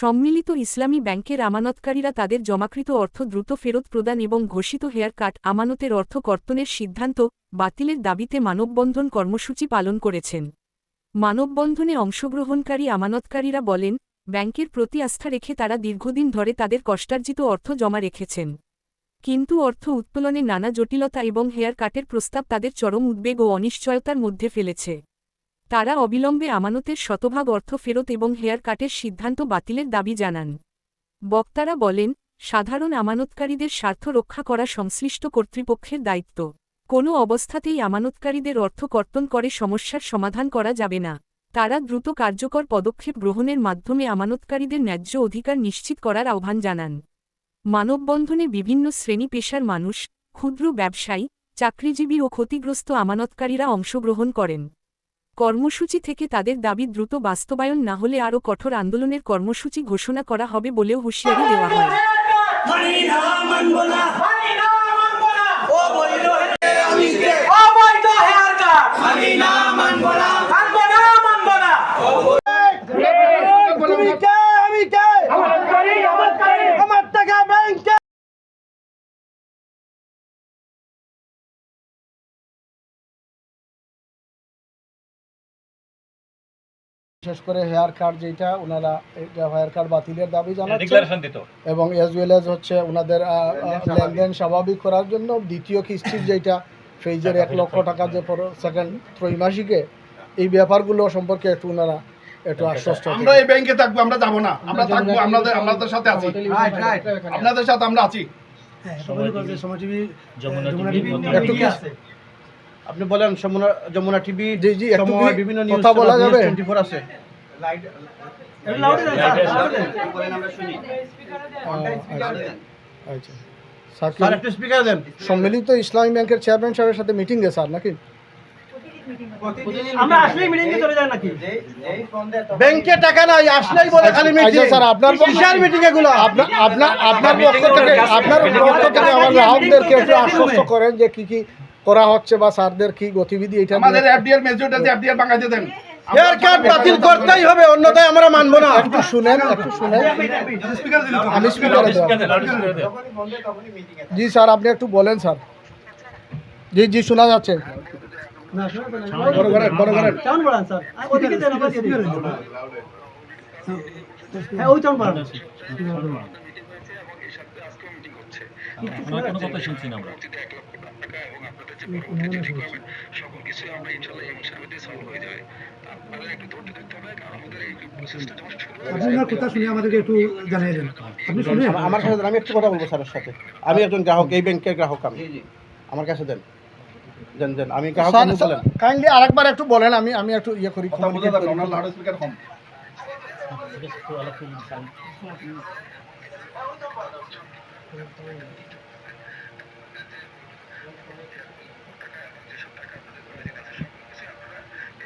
সম্মিলিত ইসলামী ব্যাংকের আমানতকারীরা তাদের জমাকৃত অর্থ দ্রুত ফেরত প্রদান এবং ঘোষিত হেয়ার কাট আমানতের অর্থ কর্তনের সিদ্ধান্ত বাতিলের দাবিতে মানববন্ধন কর্মসূচি পালন করেছেন। মানববন্ধনে অংশগ্রহণকারী আমানতকারীরা বলেন, ব্যাংকের প্রতি আস্থা রেখে তারা দীর্ঘদিন ধরে তাদের কষ্টার্জিত অর্থ জমা রেখেছেন। কিন্তু অর্থ উত্তোলনে নানা জটিলতা এবং হেয়ার কাটের প্রস্তাব তাদের চরম উদ্বেগ ও অনিশ্চয়তার মধ্যে ফেলেছে। তারা অবিলম্বে আমানতের শতভাগ অর্থ ফেরত এবং হেয়ার কাটের সিদ্ধান্ত বাতিলের দাবি জানান। বক্তারা বলেন, সাধারণ আমানতকারীদের স্বার্থ রক্ষা করা সংশ্লিষ্ট কর্তৃপক্ষের দায়িত্ব। কোনো অবস্থাতেই আমানতকারীদের অর্থ কর্তন করে সমস্যার সমাধান করা যাবে না। তারা দ্রুত কার্যকর পদক্ষেপ গ্রহণের মাধ্যমে আমানতকারীদের ন্যায্য অধিকার নিশ্চিত করার আহ্বান জানান। মানববন্ধনে বিভিন্ন শ্রেণী পেশার মানুষ, ক্ষুদ্র ব্যবসায়ী, চাকরিজীবী ও ক্ষতিগ্রস্ত আমানতকারীরা অংশগ্রহণ করেন। কর্মসূচি থেকে তাদের দাবি দ্রুত বাস্তবায়ন না হলে আরও কঠোর আন্দোলনের কর্মসূচি ঘোষণা করা হবে বলেও হুঁশিয়ারি দেওয়া হয়। বিশেষ করে হেয়ার কাট যেটা ওনারা হেয়ার কাট বাতিলের দাবি জানাচ্ছেন এবং এজ ওয়েল এজ হচ্ছে ওনাদের লেনদেন স্বাভাবিক করার জন্য দ্বিতীয় কিস্তির যেটা ফেজের 1 লক্ষ টাকা যে সেকেন্ড ত্রৈমাসিকে এই ব্যাপারগুলো সম্পর্কে একটু ওনারা একটু আশ্বস্ত। আমরা এই ব্যাংকে থাকবো, আমরা যাব না, আমরা থাকবো, আপনাদের সাথে আছি, আপনাদের সাথে আমরা আছি। আপনি বলেন যমুনা টিভি জি একটু বিভিন্ন কথা বলা যাবে 24 আছে। আচ্ছা স্যার একটু স্পিকার দেন। সম্মিলিত ইসলামী ব্যাংকের চেয়ারম্যান সাহেবের সাথে মিটিং এ স্যার নাকি আমরা আসলেই মিটিং এ চলে যাই নাকি? ব্যাংকে টাকা নাই, আসলেই বলে খালি মিটিং। আচ্ছা স্যার, আপনার বিশাল মিটিং এগুলো আপনার পক্ষ থেকে আমার গ্রাহকদেরকে একটু আশ্বস্ত করেন যে কি কি করা হচ্ছে বা স্যারদের কি গতিবিধি এটা আমাদের এফডিআর মেজর আছে, এফডিআর বাঙাইতে দেন। হেয়ার কাট বাতিল করতেই হবে, অন্যথায় আমরা মানব না। একটু শুনেন আমি স্পিকারে দেব। জি স্যার আপনি একটু বলেন স্যার। জি জি শোনা যাচ্ছে। আমার কাছে আমি একটু কথা বলবো স্যারের সাথে। আমি একজন গ্রাহক, এই ব্যাংকের গ্রাহক। আমি আমার কাছে দেন দেন আমি গ্রাহক। বলেন কাইন্ডলি আরেকবার একটু বলেন, আমি একটু ইয়ে করি।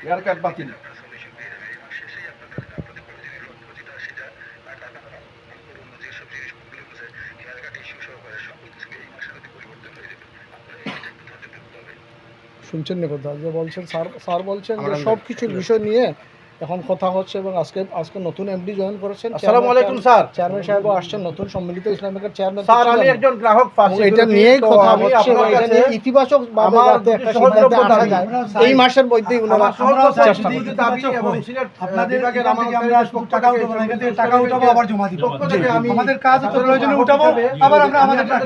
হেয়ার কাট বাতিল। শুনছেন না কথা যে বলছেন স্যার বলছেন যে সব কিছুর বিষয় নিয়ে এখন কথা হচ্ছে এবং আজকে নতুন এমডি জয়েন করেছেন। আসসালামু আলাইকুম স্যার। চেয়ারম্যান সাহেব আসছেন, নতুন সম্মিলিত ইসলামী ব্যাংকের চেয়ারম্যান। স্যার আমি একজন গ্রাহক, এটা নিয়েই কথা হচ্ছে, এটা নিয়ে ইতিবাচক ভাবে যাতে একটা সিদ্ধান্তে আসা যায় এই মাসের মধ্যেই ওনারা চেষ্টা করছেন। আপনাদের বিভাগের আমরা টাকা উঠাবো না, এখানে টাকা উঠাবো আবার জমা দিব। আমাদের কাজ হচ্ছে প্রয়োজনে উঠাবো, আবার আমরা আমাদের টাকা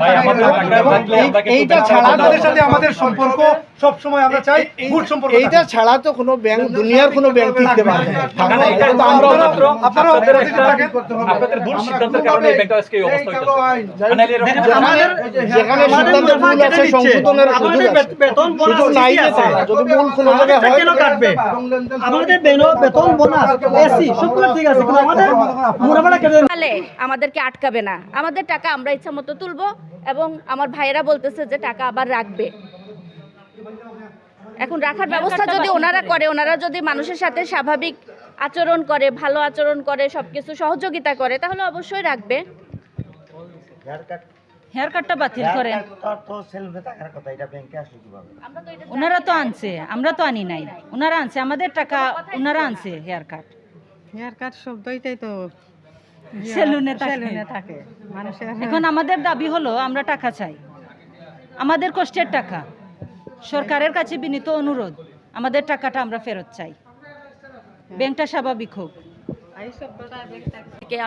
এইটা ছাড়া আমাদের সাথে আমাদের সম্পর্ক সব সময় আমরা চাই গুড সম্পর্ক। এইটা ছাড়া তো কোনো ব্যাংক, দুনিয়ার কোনো ব্যাংক টিকতে পারবে না। আপনাদের ভুল সিদ্ধান্তের কারণে এই ব্যাংকটা আজকে এই অবস্থা হইছে। যেখানে সিদ্ধান্তের ভুল আছে সংশোধনের সুযোগ নাই, যদি ভুল কোনো জায়গায় হয় কেন কাটবে? আমাদের বেতন বোনাস এসি সবগুলো ঠিক আছে, কিন্তু আমাদের মুনাফাটা কেন আমাদেরকে আটকাবে না? আমাদের টাকা আমরা ইচ্ছা মতো তুলবো এবং আমার ভাইয়েরা বলতেছে যে টাকা আবার রাখবে। এখন রাখার ব্যবস্থা যদি ওনারা করে, ওনারা যদি মানুষের সাথে স্বাভাবিক আচরণ করে, ভালো আচরণ করে, সবকিছু সহযোগিতা করে, তাহলে অবশ্যই রাখবে। হেয়ার কাটটা বাতিল করেন। ওনারা তো আনছে, আমরা তো আনি নাই। ওনারা আনছে, আমাদের টাকা ওনারা আনছে। হেয়ার কাট শব্দটাই তো সেলুনে থাকে এখন আমাদের দাবি হলো আমরা টাকা চাই, আমাদের কষ্টের টাকা। সরকারের কাছে বিনীত অনুরোধ, আমাদের টাকাটা আমরা ফেরত চাই, ব্যাংকটা স্বাভাবিক হোক।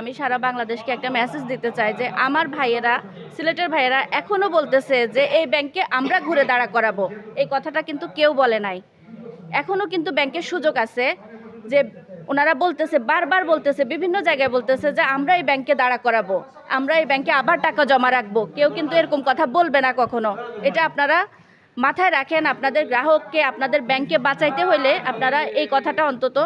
আমি সারা বাংলাদেশকে একটা মেসেজ দিতে চাই যে আমার ভাইয়েরা, সিলেটের ভাইয়েরা এখনো বলতেছে যে এই ব্যাংকে আমরা ঘুরে দাঁড়া করাবো, এই কথাটা কিন্তু কেউ বলে নাই। এখনো কিন্তু ব্যাংকের সুযোগ আছে, যে ওনারা বলতেছে, বারবার বলতেছে, বিভিন্ন জায়গায় বলতেছে যে আমরা এই ব্যাংকে দাঁড়া করাবো, আমরা এই ব্যাংকে আবার টাকা জমা রাখবো। কেউ কিন্তু এরকম কথা বলবে না কখনো। এটা আপনারা মাথায় রাখেন। আপনাদের গ্রাহককে, আপনাদের ব্যাংকে বাঁচাইতে হলে আপনারা এই কথাটা অন্তত